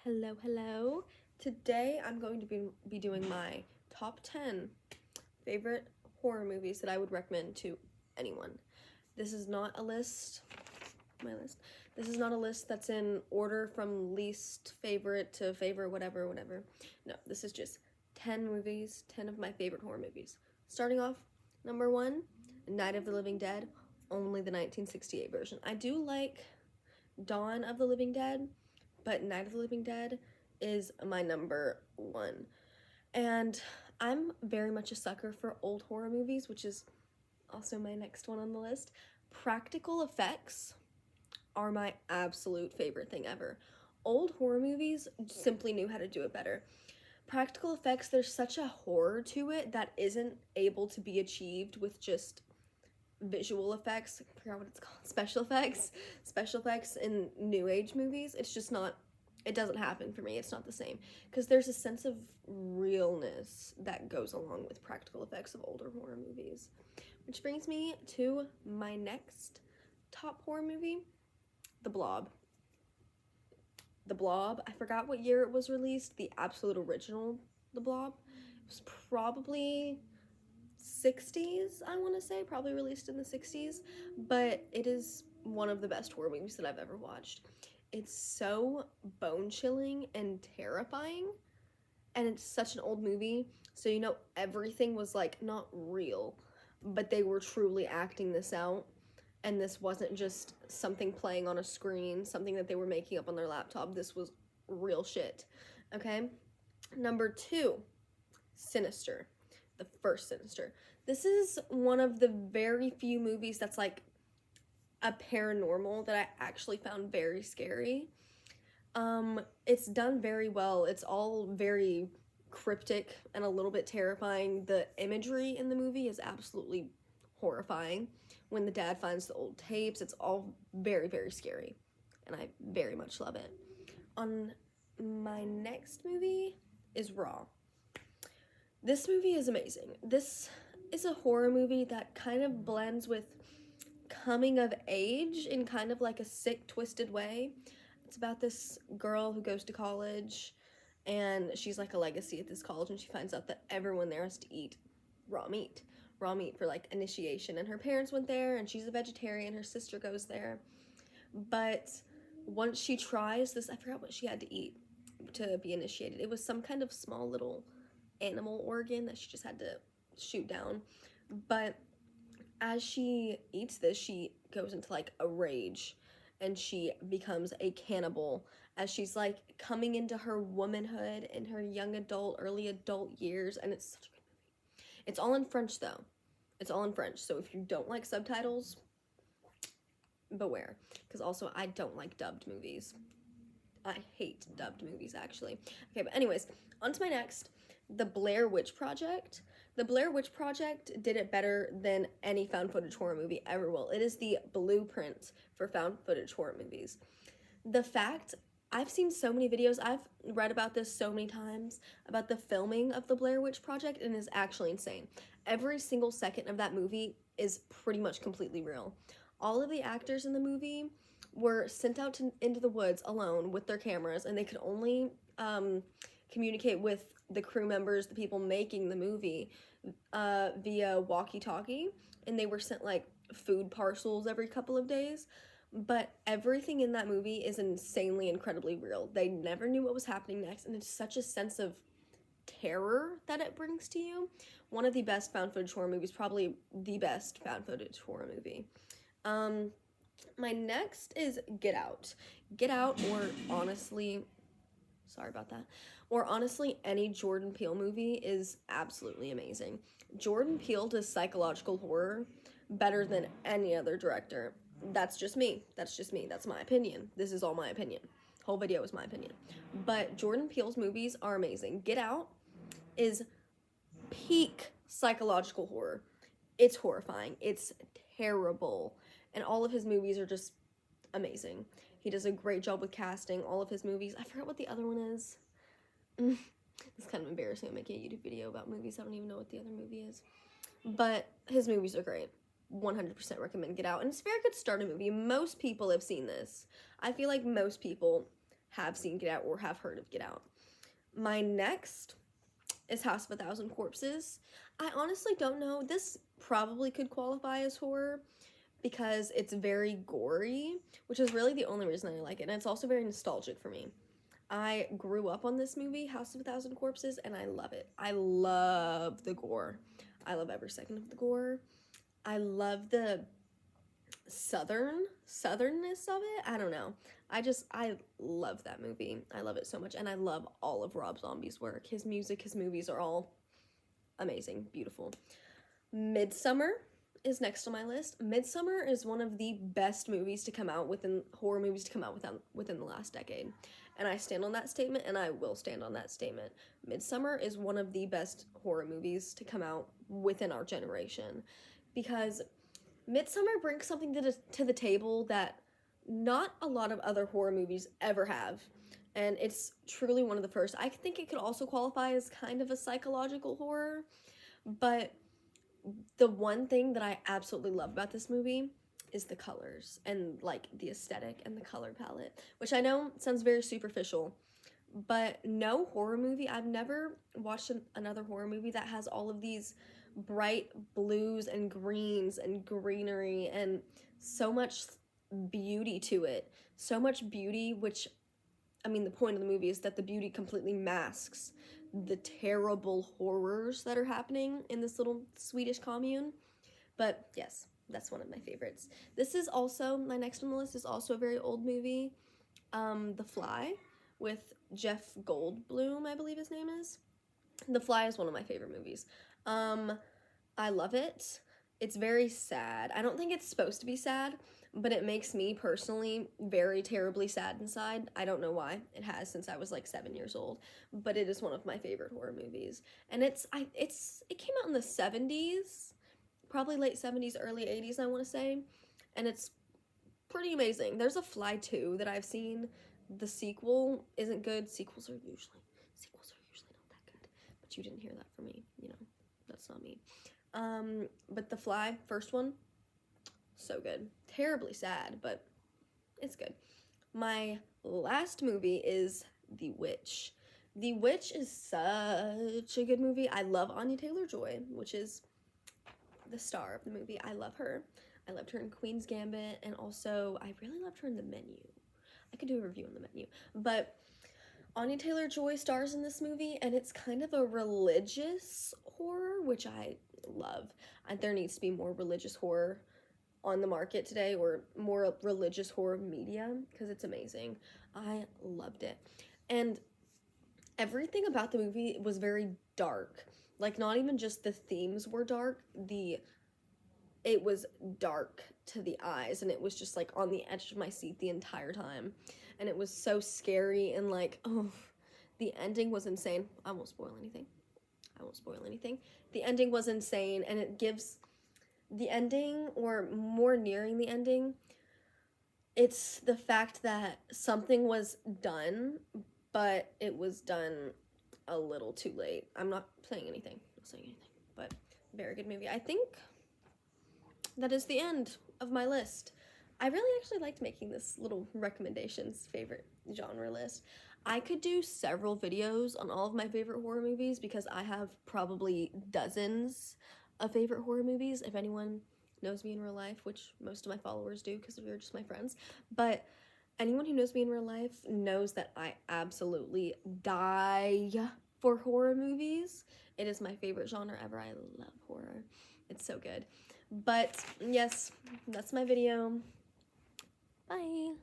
Hello. Today I'm going to be doing my top 10 favorite horror movies that I would recommend to anyone. This is not a list, my list. This is not a list that's in order from least favorite to favorite, whatever. No, this is just 10 movies, 10 of my favorite horror movies. Starting off, number 1, Night of the Living Dead, only the 1968 version. I do like Dawn of the Living Dead, but Night of the Living Dead is my number 1. And I'm very much a sucker for old horror movies, which is also my next one on the list. Practical effects are my absolute favorite thing ever. Old horror movies simply knew how to do it better. Practical effects, there's such a horror to it that isn't able to be achieved with just visual effects. I forgot what it's called. Special effects in new age movies. It's just not, it doesn't happen for me. It's not the same because there's a sense of realness that goes along with practical effects of older horror movies, which brings me to my next top horror movie, The Blob. The Blob, I forgot what year it was released, the absolute original The Blob. It was probably 60s, I want to say, probably released in the 60s, but it is one of the best horror movies that I've ever watched. It's so bone-chilling and terrifying, and it's such an old movie, so you know everything was like not real, but they were truly acting this out, and this wasn't just something playing on a screen, something that they were making up on their laptop. This was real shit. Okay? Number 2, Sinister. The first Sinister. This is one of the very few movies that's like a paranormal that I actually found very scary. It's done very well. It's all very cryptic and a little bit terrifying. The imagery in the movie is absolutely horrifying. When the dad finds the old tapes, it's all very, very scary, and I very much love it. On my next movie is Raw. This movie is amazing. This is a horror movie that kind of blends with coming of age in kind of like a sick, twisted way. It's about this girl who goes to college, and she's like a legacy at this college, and she finds out that everyone there has to eat raw meat for like initiation, and her parents went there, and she's a vegetarian. Her sister goes there, but once she tries this, I forgot what she had to eat to be initiated. It was some kind of small little animal organ that she just had to shoot down, but as she eats this, she goes into like a rage, and she becomes a cannibal as she's like coming into her womanhood in her young adult, early adult years. And it's such a good movie. It's all in French though. It's all in French, so if you don't like subtitles, beware, because also I don't like dubbed movies. I hate dubbed movies, actually. Okay, but anyways, on to my next, The Blair Witch Project. The Blair Witch Project did it better than any found footage horror movie ever will. It is the blueprint for found footage horror movies. The fact, I've seen so many videos, I've read about this so many times, about the filming of The Blair Witch Project, and it is actually insane. Every single second of that movie is pretty much completely real. All of the actors in the movie were sent out into the woods alone with their cameras, and they could only communicate with the crew members, the people making the movie, via walkie-talkie, and they were sent like food parcels every couple of days. But everything in that movie is insanely, incredibly real. They never knew what was happening next, and it's such a sense of terror that it brings to you. One of the best found footage horror movies, probably the best found footage horror movie. My next is Get Out. Get Out, or honestly, sorry about that, or honestly, any Jordan Peele movie is absolutely amazing. Jordan Peele does psychological horror better than any other director. That's just me. That's my opinion. This is all my opinion. Whole video is my opinion. But Jordan Peele's movies are amazing. Get Out is peak psychological horror. It's horrifying. It's terrible. And all of his movies are just amazing. He does a great job with casting. All of his movies. I forgot what the other one is. It's kind of embarrassing. I'm making a YouTube video about movies. I don't even know what the other movie is. But his movies are great. 100% recommend Get Out. And it's a very good starter movie. Most people have seen this. I feel like most people have seen Get Out or have heard of Get Out. My next is House of a Thousand Corpses. I honestly don't know. This probably could qualify as horror because it's very gory, which is really the only reason I like it. And it's also very nostalgic for me. I grew up on this movie, House of a Thousand Corpses, and I love it. I love the gore. I love every second of the gore. I love the southernness of it. I don't know. I love that movie. I love it so much, and I love all of Rob Zombie's work. His music, his movies are all amazing, beautiful. Midsommar is next on my list. Midsommar is one of the best movies to come out horror movies to come out within the last decade. And I stand on that statement, and I will stand on that statement. Midsommar is one of the best horror movies to come out within our generation, because Midsommar brings something to the table that not a lot of other horror movies ever have. And it's truly one of the first. I think it could also qualify as kind of a psychological horror, but the one thing that I absolutely love about this movie is the colors and like the aesthetic and the color palette, which I know sounds very superficial, but no horror movie, I've never watched another horror movie that has all of these bright blues and greens and greenery and so much beauty to it. So much beauty, which, I mean, the point of the movie is that the beauty completely masks the terrible horrors that are happening in this little Swedish commune. But yes, that's one of my favorites. This is also, my next on the list is also a very old movie, The Fly, with Jeff Goldblum, I believe his name is. The Fly is one of my favorite movies. I love it. It's very sad. I don't think it's supposed to be sad, but it makes me personally very terribly sad inside. I don't know why. It has since I was like 7 years old, but it is one of my favorite horror movies. And it came out in the 70s, probably late 70s, early 80s, I want to say. And it's pretty amazing. There's a Fly 2 that I've seen. The sequel isn't good. Sequels are usually not that good. But you didn't hear that from me, you know. That's not me. But The Fly, first one, so good. Terribly sad, but it's good. My last movie is The Witch. The Witch is such a good movie. I love Anya Taylor-Joy, which is the star of the movie. I love her. I loved her in Queen's Gambit, and also I really loved her in The Menu. I could do a review on The Menu, but Anya Taylor-Joy stars in this movie, and it's kind of a religious horror, which I love. There needs to be more religious horror on the market today, or more religious horror media, because it's amazing. I loved it. And everything about the movie was very dark. Like, not even just the themes were dark, it was dark to the eyes, and it was just like on the edge of my seat the entire time. And it was so scary, and like, oh, the ending was insane. I won't spoil anything. The ending was insane, and it gives the ending, or more nearing the ending, it's the fact that something was done, but it was done a little too late. I'm not saying anything, but very good movie. I think that is the end of my list. I really actually liked making this little recommendations favorite genre list. I could do several videos on all of my favorite horror movies, because I have probably dozens of favorite horror movies. If anyone knows me in real life, which most of my followers do because they're just my friends, but anyone who knows me in real life knows that I absolutely die for horror movies. It is my favorite genre ever. I love horror. It's so good. But yes, that's my video. Bye.